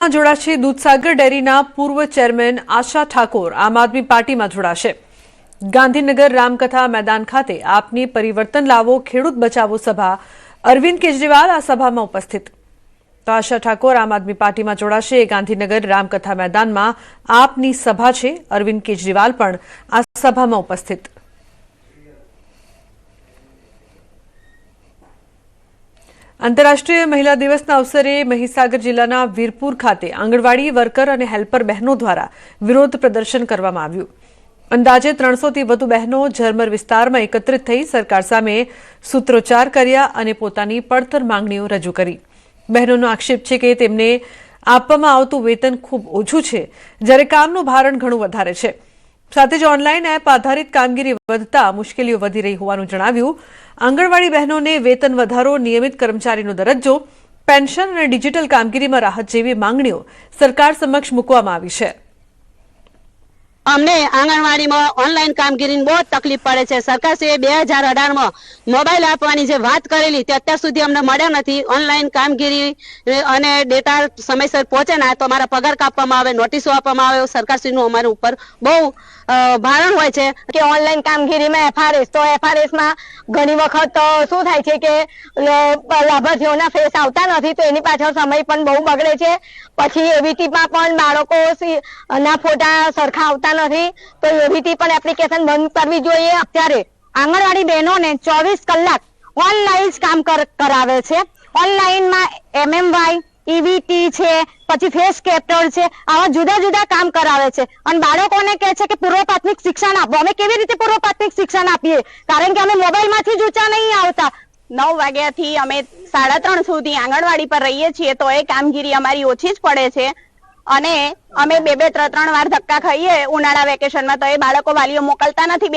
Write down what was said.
જોડાશે દૂધસાગર ડેરીના પૂર્વ ચેરમેન આશા ઠાકોર આમ આદમી પાર્ટીમાં જોડાશે। ગાંધીનગર રામકથા મેદાન ખાતે આપની પરિવર્તન લાવો ખેડૂત બચાવો સભા અરવિંદ કેજરીવાલ આ સભામાં ઉપસ્થિત। તો આશા ઠાકોર આમ આદમી પાર્ટીમાં જોડાશે। ગાંધીનગર રામકથા મેદાનમાં આપની સભા છે। અરવિંદ કેજરીવાલ પણ આ સભામાં ઉપસ્થિત। आंतरराष्ट्रीय महिला दिवसना अवसरे महीसागर जिल्लाना वीरपुर खाते आंगणवाड़ी वर्कर और हेल्पर बहनों द्वारा विरोध प्रदर्शन करवामां आव्युं। अंदाजे 300 थी वधु बहनों झरमर विस्तारमां एकत्रित थई सरकार सामे सूत्रोच्चार कर्या अने पोतानी પડતર માંગણીઓ रजू करी। बहनोनो आक्षेप छे के तेमने आपवामां आवतुं वेतन खूब ओछुं छे, ज्यारे कामनुं भारण घणुं वधारे छे। साथ ज ऑनलाइन एप आधारित कामगीरी वधता मुश्केलीओ वधी रही होवानुं जणाव्युं। आंगणवाड़ी बहनोने वेतन वधारो, नियमित कर्मचारीनो दरज्जो, पेन्शन अने डिजिटल कामगीरीमां राहत जेवी मांगणीओ सरकार समक्ष मूकवामां आवी छे। अमने आंगणवाड़ी में ऑनलाइन कामगीरी बहुत तकलीफ पड़े छे। सरकार से 2018 में मोबाइल आपवानी जे बात करेली ते अत्यार सुधी अमने मळ्या नथी। ऑनलाइन कामगीरी अने डेटा समयसर पहोंचे ना तो अमारा पगार कापवामां आवे, नोटिसो आपवामां आवे। सरकारश्रीनुं अमारा उपर बहु भारण होय छे के ऑनलाइन कामगीरी में एफआरएस तो एफआरएस में घणी वखत शुं थाय छे के लाभार्थीओना फेस आवता नथी तो एनी पाछळ समय पण बहु बगड़े छे। पछी एवीटी में पण बाळको ना फोटा सरखा आवता नथी तो एवीटी पण एप्लिकेशन बंद करवी जोईए। अत्यारे आंगणवाड़ी बहनोने 24 कलाक ऑनलाइन काम करावे छे। ऑनलाइन में एमएमवाई ईवीटी छे, पछी फेस कैप्चर छे, आवा जुदा जुदा काम करावे छे। अने बाळकोने कहे छे के पूर्व प्राथमिक शिक्षण आपो। अमे केवी रीते पूर्व प्राथमिक शिक्षण आपीए? कारण के अमे मोबाइल मांथी ज ऊंचा नहीं आवता। 9 वाग्याथी अमे 3:30 सुधी आंगणवाड़ी पर रहीए छीए तो ए कामगीरी अमारी ओછી જ પડે છે અને અમે 2-3 વાર ધક્કા ખાઈએ ઉનાળા વેકેશનમાં તો એ બાળકો વાલીઓ મોકલતા નથી।